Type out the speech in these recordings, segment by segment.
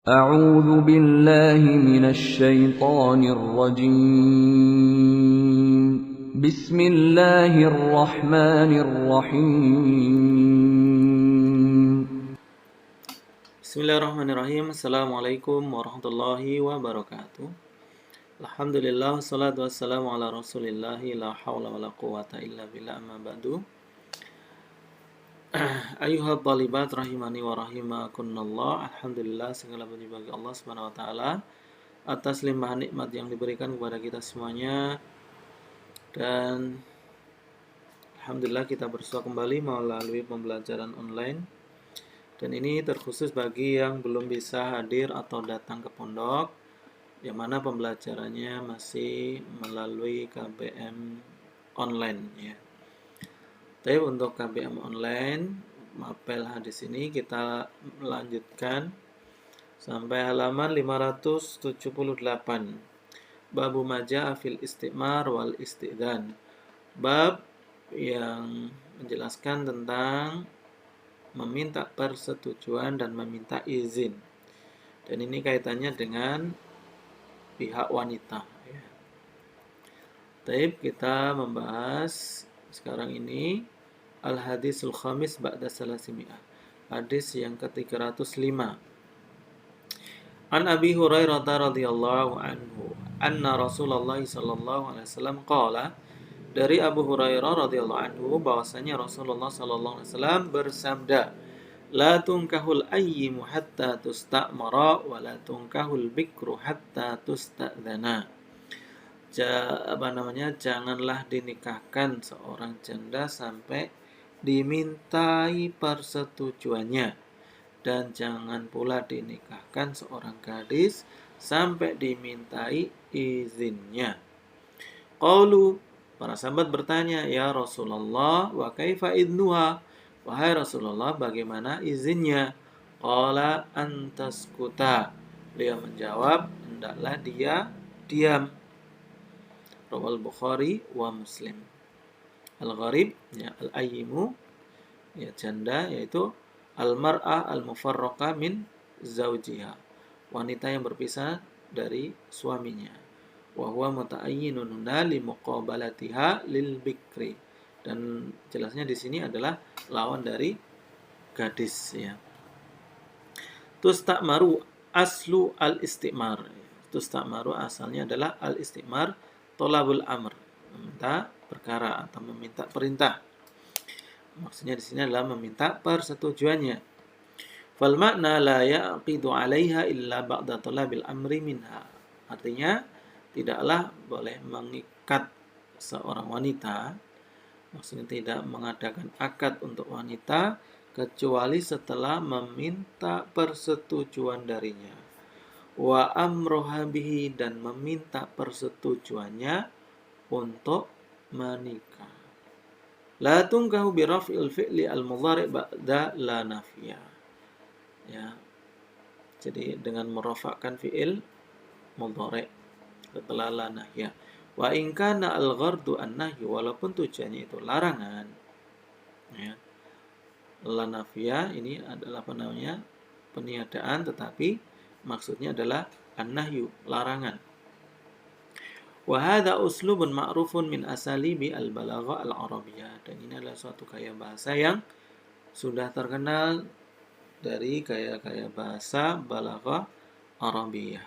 أعوذ بالله من الشيطان الرجيم بسم الله الرحمن الرحيم Bismillahirrahmanirrahim. Assalamualaikum warahmatullahi wabarakatuh. Alhamdulillah, wassalatu wassalamu ala rasulillahi, la hawla wa la quwata illa billah, amma ba'du. Ayuhal talibat rahimani wa rahimakunallah. Alhamdulillah, segala puji bagi Allah subhanahu wa ta'ala atas limpahan nikmat yang diberikan kepada kita semuanya. Dan Alhamdulillah kita bersua kembali melalui pembelajaran online. Dan ini terkhusus bagi yang belum bisa hadir atau datang ke pondok, yang mana pembelajarannya masih melalui KBM online ya. Tapi untuk KBM online, mapel hadis ini kita melanjutkan sampai halaman 578. Babu maja'a fil istimar wal istidzan. Bab yang menjelaskan tentang meminta persetujuan dan meminta izin. Dan ini kaitannya dengan pihak wanita ya. Taib, kita membahas sekarang ini al-hadisul khamis ba'da salasimi'ah. Hadis yang ke-305. An Abi Hurairah radhiyallahu anhu anna Rasulullah sallallahu alaihi wasallam qala, dari Abu Hurairah radhiyallahu anhu bahwasanya Rasulullah sallallahu alaihi wasallam bersabda, la tunkahul ayyimu hatta tusta'mara wa la tunkahul bikru hatta tusta'dhana. Janganlah dinikahkan seorang janda sampai dimintai persetujuannya, dan jangan pula dinikahkan seorang gadis sampai dimintai izinnya. Qalu, para sahabat bertanya, ya Rasulullah, wa kaifa idnuha? Wahai Rasulullah, bagaimana izinnya? Qala antaskuta. Beliau menjawab, hendaklah dia diam. Rawal Bukhari wa Muslim. Al-gharib, ya, al-ayyimu, ya, janda, yaitu al-mar'ah al-mufarraqa min zawjiha, wanita yang berpisah dari suaminya. Wa huwa muta'ayyinun li muqabalatiha lil bikri. Dan jelasnya di sini adalah lawan dari gadis ya. Tusta'maru aslu al-istimar. Tusta'maru asalnya adalah al-istimar, tolabul amr, meminta perkara atau meminta perintah. Maksudnya di sini adalah meminta persetujuannya. Fal makna la yaqidu 'alaiha illa ba'da talabil amri minha. Artinya tidaklah boleh mengikat seorang wanita, maksudnya tidak mengadakan akad untuk wanita kecuali setelah meminta persetujuan darinya. Wa amroha bihi, dan meminta persetujuannya untuk menikah. La tunkahu bi raf'il fi'li al-mudhari' ba'da la nafiyah. Ya. Jadi dengan merofakkan fi'il mudhari' setelah la nahya. Wa in kana al-ghardu an-nahyu, walaupun tujuannya itu larangan. Ya. La nafiyah ini adalah peniadaan, tetapi maksudnya adalah an-nahyu, larangan. Wa hadza uslubun ma'rufun min asalibi al-balaghah al-arabiyyah. Dan ini adalah suatu gaya bahasa yang sudah terkenal dari gaya-gaya bahasa balaghah Arabiyah.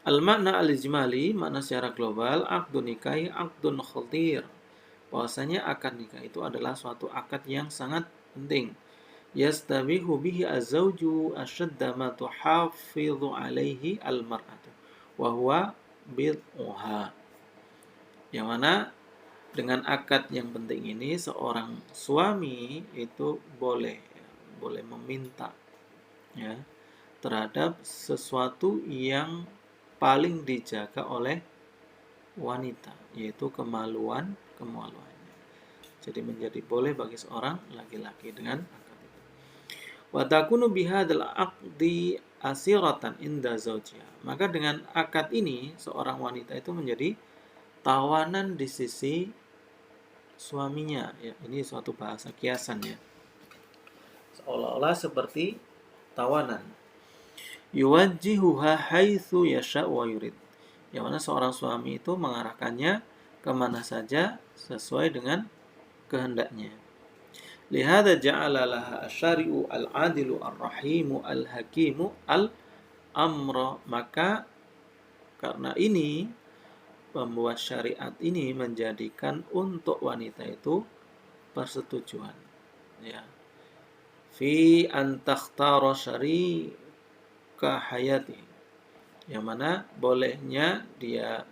Al-makna al-ijmali, makna secara global, aqdun nikahi aqdun khatir. Bahwasanya akad nikah itu adalah suatu akad yang sangat penting. Yastabihu bihi az-zawju ashadda ma tuhafidhu alaihi al-mar'atu wa huwa bid'uha. Yang mana dengan akad yang penting ini seorang suami itu boleh meminta ya terhadap sesuatu yang paling dijaga oleh wanita, yaitu kemaluannya. Jadi menjadi boleh bagi seorang laki-laki dengan akad itu. Wa takunu bihadzal aqdi asiratan inda zawjiha. Maka dengan akad ini seorang wanita itu menjadi tawanan di sisi suaminya ya. Ini suatu bahasa kiasan ya. Seolah-olah seperti tawanan. yuwajjihuha haitsu yasha wa yurid. Yang mana seorang suami itu mengarahkannya kemana saja sesuai dengan kehendaknya. Lihada ja'ala laha asyari'u al-adilu ar-rahimu al-hakimu al-amra. Maka karena ini pembuat syariat ini menjadikan untuk wanita itu persetujuan, ya, fi an takhtara syarika hayati, yang mana bolehnya dia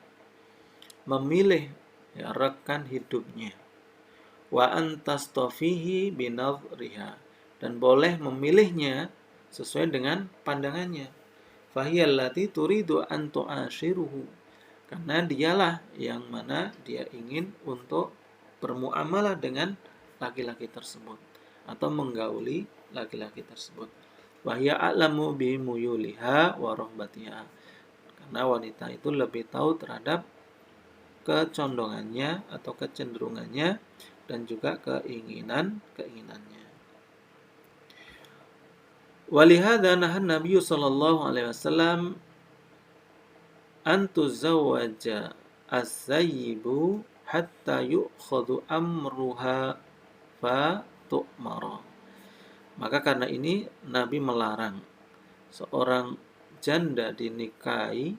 memilih, ya, rekan hidupnya, wa an tastafihi binadhriha, dan boleh memilihnya sesuai dengan pandangannya. Fahiyallati turidu an tu'ashiruhu, karena dialah yang mana dia ingin untuk bermuamalah dengan laki-laki tersebut atau menggauli laki-laki tersebut. Wahya a'lamu bi muyuliha wa rahbatiha, karena wanita itu lebih tahu terhadap kecondongannya atau kecenderungannya dan juga keinginannya. Walihada nahan Nabi sallallahu alaihi wasallam an tuzawwaja as-sayyibu hatta yu'khadhu amruha fa tu'mara. Maka karena ini Nabi melarang seorang janda dinikahi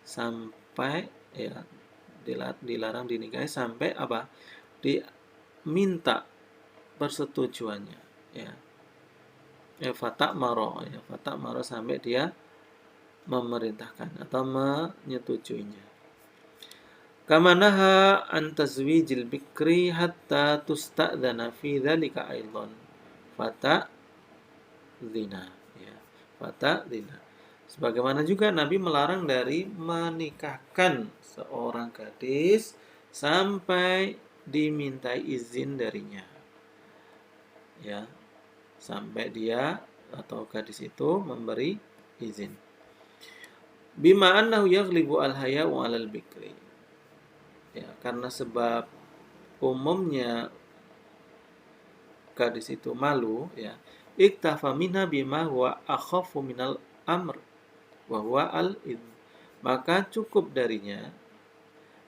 sampai, ya, dilarang dinikahi sampai apa? Diminta persetujuannya, ya. Fatakmaro sampai dia memerintahkan atau menyetujuinya. Kamanaha an tazwijil bikri hatta tusta'dzana fi dzalika aidan. Fata'dzina, ya. Fata'dzina. Sebagaimana juga Nabi melarang dari menikahkan seorang gadis sampai dimintai izin darinya. Ya. Sampai dia atau gadis itu memberi izin. Bima annahu yaghlibu al-haya'u 'alal bikri. Ya, karena sebab umumnya gadis itu malu, ya. Iktafa minha bima huwa akhafu minal amr wa huwa al-idn. Maka cukup darinya,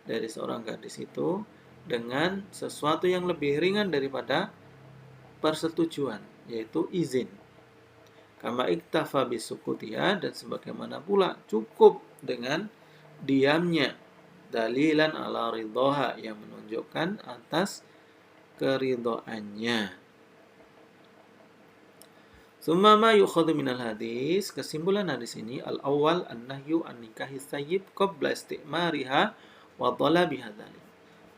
dari seorang gadis itu, dengan sesuatu yang lebih ringan daripada persetujuan, yaitu izin. Kama iktafa bisukutiha, dan sebagaimana pula cukup dengan diamnya, dalilan ala ridhoha, yang menunjukkan atas keridhoannya. Summa ma yukhadhu minal hadis, kesimpulan hadis ini, al-awwal an-nahyu an nikahi sayyib qabla istimariha wa talabiha dzalik.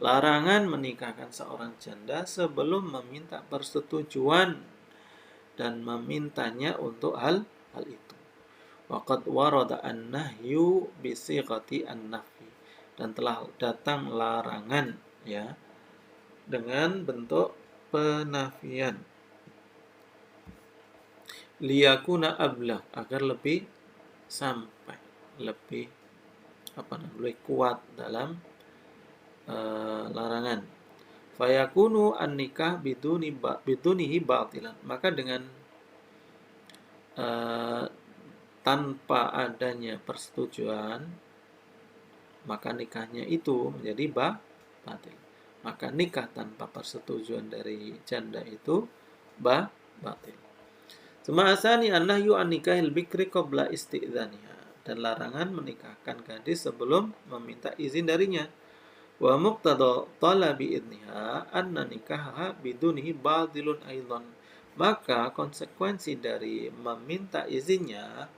Larangan menikahkan seorang janda sebelum meminta persetujuan dan memintanya untuk hal itu. Waqad warada an-nahyu bi sighati an-nafyi, dan telah datang larangan, ya, dengan bentuk penafian. Liyakuna ablah, agar lebih sampai, lebih lebih kuat dalam larangan. Fayakunu an-nikah bidunihi batilan, maka dengan tanpa adanya persetujuan, maka nikahnya itu menjadi batil. Maka nikah tanpa persetujuan dari janda itu batil. Semasani an-nahyu an nikahil bikri qabla isti'dzaniha, dan larangan menikahkan gadis sebelum meminta izin darinya. Wa muqtada talabi idniha anna nikaha bidunihi batilun aidan. Maka konsekuensi dari meminta izinnya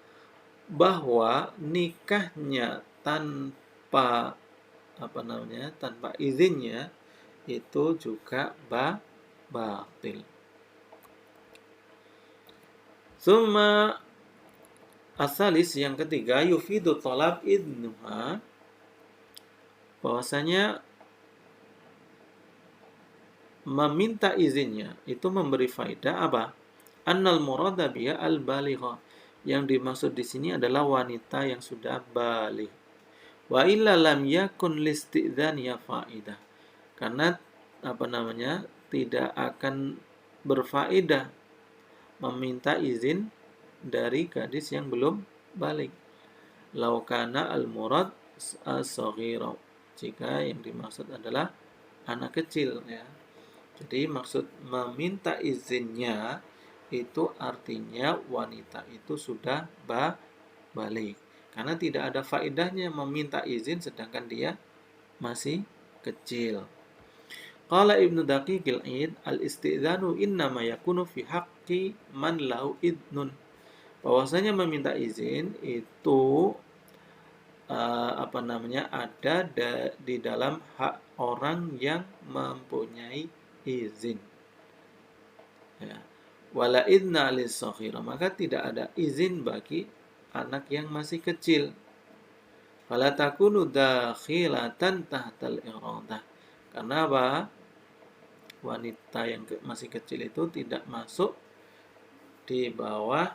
bahwa nikahnya tanpa tanpa izinnya itu juga batil. Summa asalis, yang ketiga, yufidu talab idnuha, bahwasanya meminta izinnya itu memberi faedah apa? Annal murada biha al-baligha, yang dimaksud di sini adalah wanita yang sudah baligh. Wa illa lam yakun listi'dzaniya faidah, karena tidak akan berfaedah meminta izin dari gadis yang belum balik. Laukana al-murad as-saghira, jika yang dimaksud adalah anak kecil ya. Jadi maksud meminta izinnya itu artinya wanita itu sudah balik. Karena tidak ada faedahnya meminta izin sedangkan dia masih kecil. Qala Ibnu Daqiqil Id, al-istidhanu innama yakunu fi haqqi man lahu idnun. Bahwasanya meminta izin itu ada di dalam hak orang yang mempunyai izin. Ya. Wala idna lis-saghira, maka tidak ada izin bagi anak yang masih kecil. Fala takunu dakhilatan tahtal iradah. Karena apa? Wanita yang masih kecil itu tidak masuk di bawah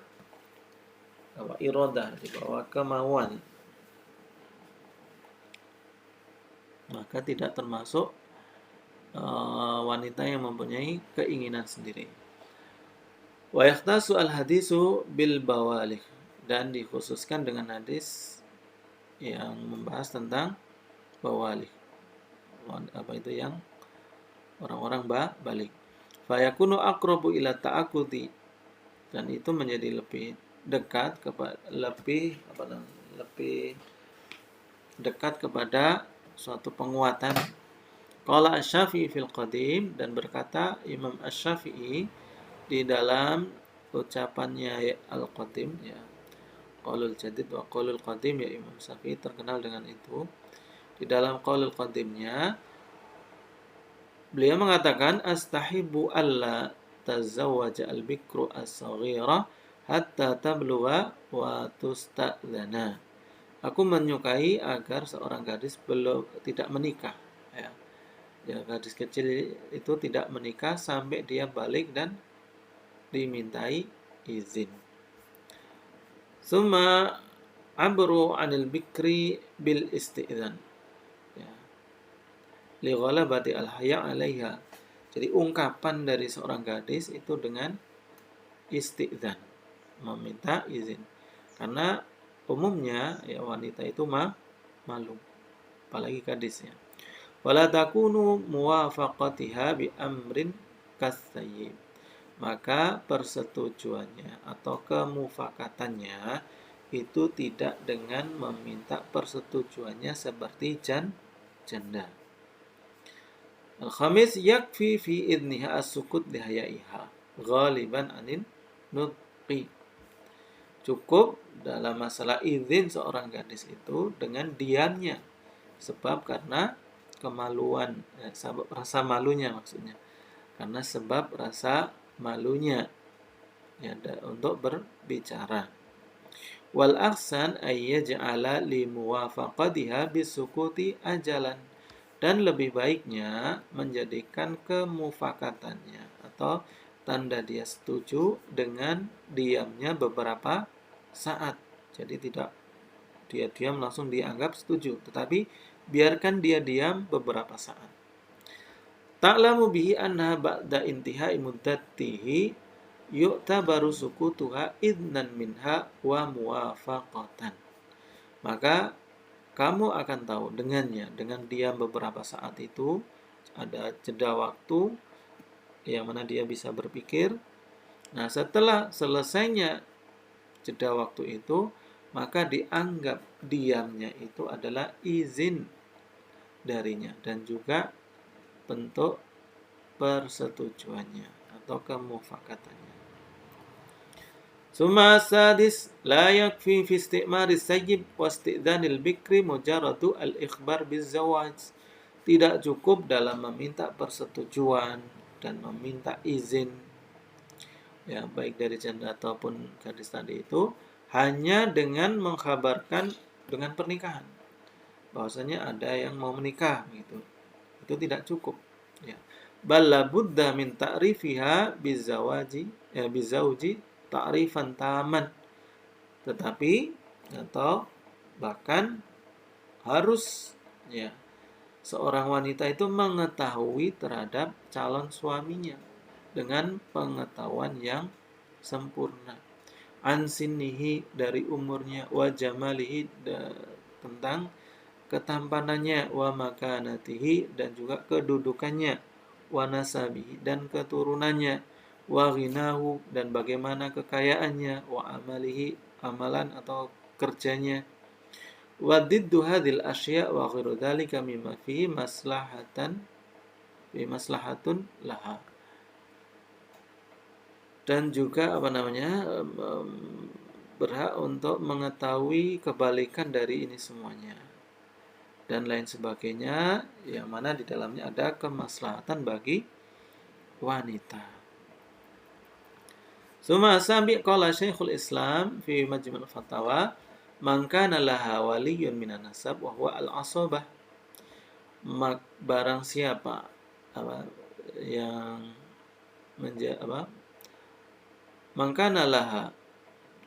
iradah, di bawah kemauan. Maka tidak termasuk wanita yang mempunyai keinginan sendiri. Wa yakhtasu al-hadisu bil bawalih, dan dikhususkan dengan hadis yang membahas tentang bawalih. Apa itu yang orang-orang balik. Fa yakunu aqrabu ila ta'aqqudi, dan itu menjadi lebih dekat kepada lebih dekat kepada suatu penguatan. Qala Asy-Syafi'i fil Qadim, dan berkata Imam Asy-Syafi'i di dalam ucapannya Al-Qadim ya. Qaulul Jadid wa Qaulul Qadim, ya, Imam Syafi'i terkenal dengan itu. Di dalam Qaulul Qadimnya beliau mengatakan astahibu alla tazawwaja al-bikru as-saghira hatta tabluwa wa tusta'dzana. Aku menyukai agar seorang gadis tidak menikah ya. Ya, gadis kecil itu tidak menikah sampai dia balik dan dimintai izin. Summa abru 'anil bikri bil isti'dzan. Ya. Li ghalabati al-haya' 'alaiha. Jadi ungkapan dari seorang gadis itu dengan isti'dzan, meminta izin. Karena umumnya ya wanita itu malu, apalagi gadisnya. Wala takunu muwafaqatiha bi amrin kasayyib. Maka persetujuannya atau kemufakatannya itu tidak dengan meminta persetujuannya seperti janda. Al-khamis yakfi fi idniha as-sukut lihayaiha ghaliban anin nutqi. Cukup dalam masalah izin seorang gadis itu dengan diamnya, sebab karena kemaluan, sebab rasa malunya maksudnya, karena sebab rasa malunya ya, untuk berbicara. Wal ahsan ayyaj'ala li muwafaqatiha bisukuti ajalan, dan lebih baiknya menjadikan kemufakatannya atau tanda dia setuju dengan diamnya beberapa saat. Jadi tidak dia diam langsung dianggap setuju, tetapi biarkan dia diam beberapa saat. Ta'lamu bihi anna ba'da intihai muddatihi yu'tabaru sukutuha idnan minha wa muwafaqatan. Maka kamu akan tahu dengannya, dengan diam beberapa saat itu ada jeda waktu yang mana dia bisa berpikir. Nah, setelah selesainya jeda waktu itu, maka dianggap diamnya itu adalah izin darinya dan juga bentuk persetujuannya atau kemufakatannya. Summa sadis la yakfi fi istimari sayyib wa istidzanil bikri mujarradu al-ikhbar bizawaj. Tidak cukup dalam meminta persetujuan dan meminta izin ya, baik dari janda ataupun gadis tadi itu, hanya dengan mengkhabarkan dengan pernikahan bahwasanya ada yang mau menikah gitu. Itu tidak cukup ya. Bal la budda min ta'rifiha bizauji ta'rifan taman. Tetapi atau bahkan harus ya seorang wanita itu mengetahui terhadap calon suaminya dengan pengetahuan yang sempurna. an sinnihi dari umurnya, wa jamalihi tentang ketampanannya, wa makanatihi dan juga kedudukannya, wa nasabihi dan keturunannya, wa ghinahu dan bagaimana kekayaannya, wa amalihi amalan atau kerjanya, wa diddu hadhil asya' wa ghairu dzalika mimma fihi maslahatun laha. Dan juga berhak untuk mengetahui kebalikan dari ini semuanya dan lain sebagainya, yang mana di dalamnya ada kemaslahatan bagi wanita. Suma sabi qala Syekhul Islam fi Majmu' Fatawa, man kana laha waliyyun minan nasab wa huwa al-asabah. Barang siapa yang mangkana laha,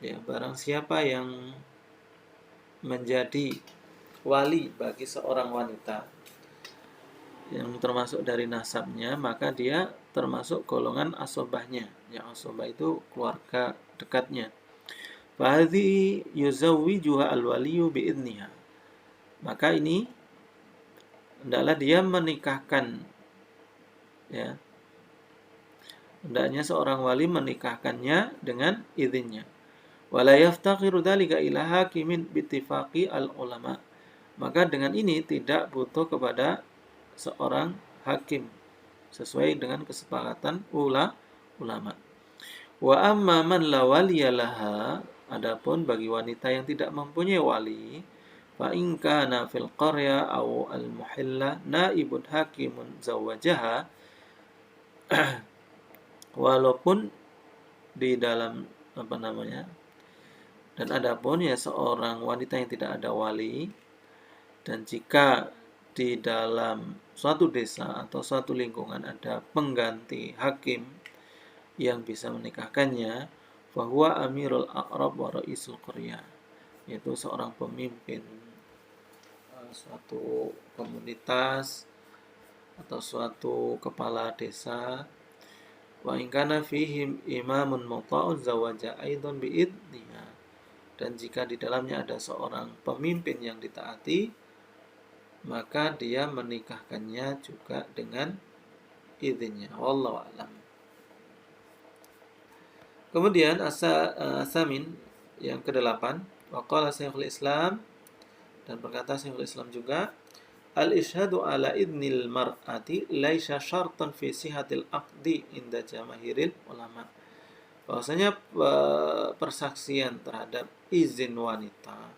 ya, barang siapa yang menjadi wali bagi seorang wanita yang termasuk dari nasabnya, maka dia termasuk golongan asobahnya. Ya, asobah itu keluarga dekatnya. Fahadhi yuzawwijuha al-waliyu bi'idniha. Maka ini hendaklah dia menikahkan, ya, hendaknya seorang wali menikahkannya dengan izinnya. Wala yaftaqiru dzalika ila hakimin bittifaqi al-ulama. Maka dengan ini tidak butuh kepada seorang hakim sesuai dengan kesepakatan ulama. Wa amma man la waliyalaha, adapun bagi wanita yang tidak mempunyai wali, fa in kana fil qarya aw al muhilla naibun hakimun zawajaha, walaupun di dalam dan adapun ya seorang wanita yang tidak ada wali, dan jika di dalam suatu desa atau suatu lingkungan ada pengganti hakim yang bisa menikahkannya, bahwa amirul a'rab wa ra'isul qaryah, yaitu seorang pemimpin suatu komunitas atau suatu kepala desa, wa in kana fihim imamun muta'un zawaja aidan bi'idniha, dan jika di dalamnya ada seorang pemimpin yang ditaati, maka dia menikahkannya juga dengan izinnya. Wallahu a'lam. Kemudian asamin yang ke-8, waqala Syekhul Islam, dan berkata Syekhul Islam juga, al-isyhadu ala idnil mar'ati laisa syartan fi sihatil aqdi inda jamahiril ulama. Bahwasanya persaksian terhadap izin wanita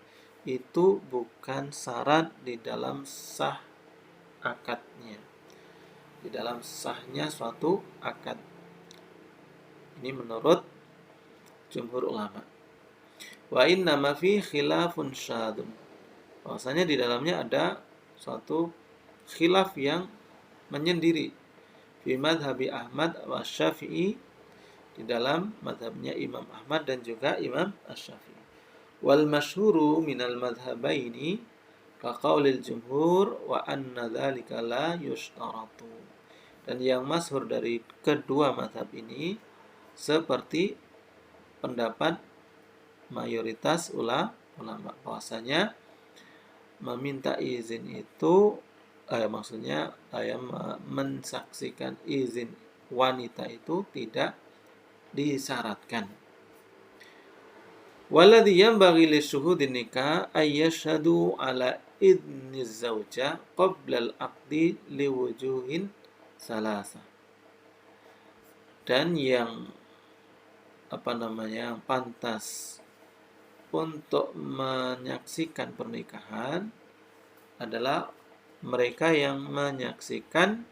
itu bukan syarat di dalam sah akadnya, di dalam sahnya suatu akad. Ini menurut jumhur ulama. Wa inna ma fi khilafun syadun. Bahwasanya di dalamnya ada suatu khilaf yang menyendiri. Fi madhabi Ahmad wa Syafi'i, di dalam madhabnya Imam Ahmad dan juga Imam Asy-Syafi'i. Wal masyhuru minal madhabaini ka qaulil jumhur wa anna dzalika la yushtaratu. Dan yang masyhur dari kedua madhab ini seperti pendapat mayoritas ulama, bahwasanya meminta izin itu mensaksikan izin wanita itu tidak disyaratkan. Walladhi yanbaghi lisyuhudin nikah ayyashhadu ala idni zawja qabla al-aqdi liwujuhin salasa. Dan yang pantas untuk menyaksikan pernikahan adalah mereka yang menyaksikan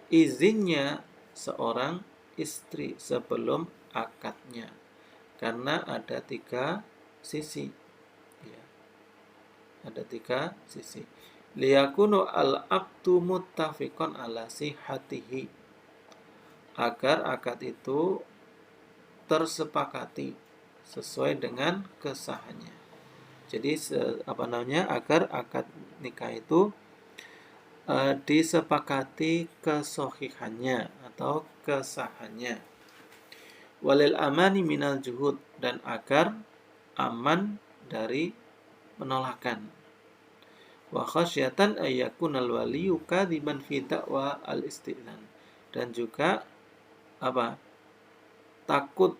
izinnya seorang istri sebelum akadnya, karena ada 3 sisi, ya. Ada 3 sisi. Liyakunu al-aqdu muttafiqan ala sihhatihi, agar akad itu tersepakati sesuai dengan kesahannya. Jadi agar akad nikah itu disepakati kesohihannya atau kesahannya. walil amani minal juhud, dan agar aman dari penolakan. Wa khasyatan ayyakunal waliyu kadziban fi da'wa al-isti'dzan, dan juga apa? Takut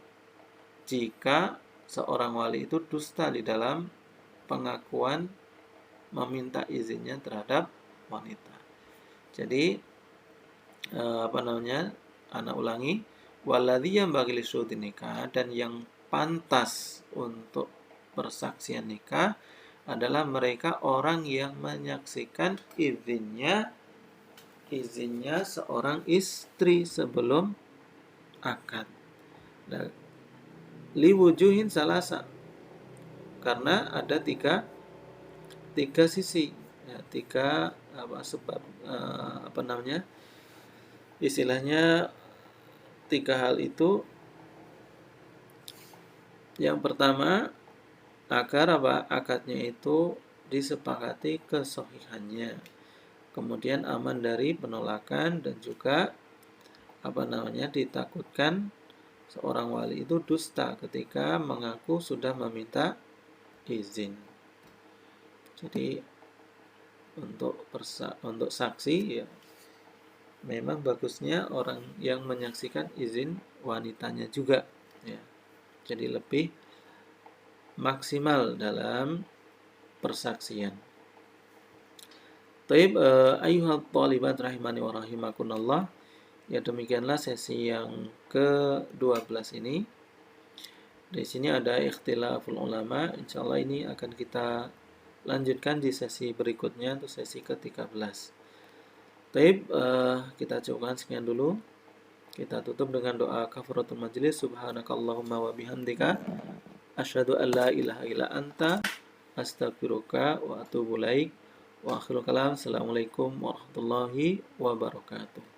jika seorang wali itu dusta di dalam pengakuan meminta izinnya terhadap wanita. Jadi anak ulangi, waladhi yang bagi lisuti nikah, dan yang pantas untuk persaksian nikah adalah mereka orang yang menyaksikan izinnya seorang istri sebelum akad. Nah, liwujuhin salasa, karena ada tiga sisi, ya, tiga sebab istilahnya tiga hal itu. Yang pertama, agar akadnya itu disepakati kesohihannya, kemudian aman dari penolakan, dan juga ditakutkan seorang wali itu dusta ketika mengaku sudah meminta izin. Jadi untuk saksi, ya memang bagusnya orang yang menyaksikan izin wanitanya juga, ya. Jadi lebih maksimal dalam persaksian. Taib ayyuhal thalibat rahimani wa rahimakunallah. Ya, demikianlah sesi yang ke-12 ini. Di sini ada ikhtilaful ulama. Insyaallah ini akan kita lanjutkan di sesi berikutnya, untuk sesi ke-13. Taib, kita cukupkan sekian dulu. Kita tutup dengan doa kafaratul majlis. Subhanakallahumma wa bihamdika asyhadu an la ilaha illa anta astaghfiruka wa atubu ilaik. Wa akhirul kalam. Assalamualaikum warahmatullahi wabarakatuh.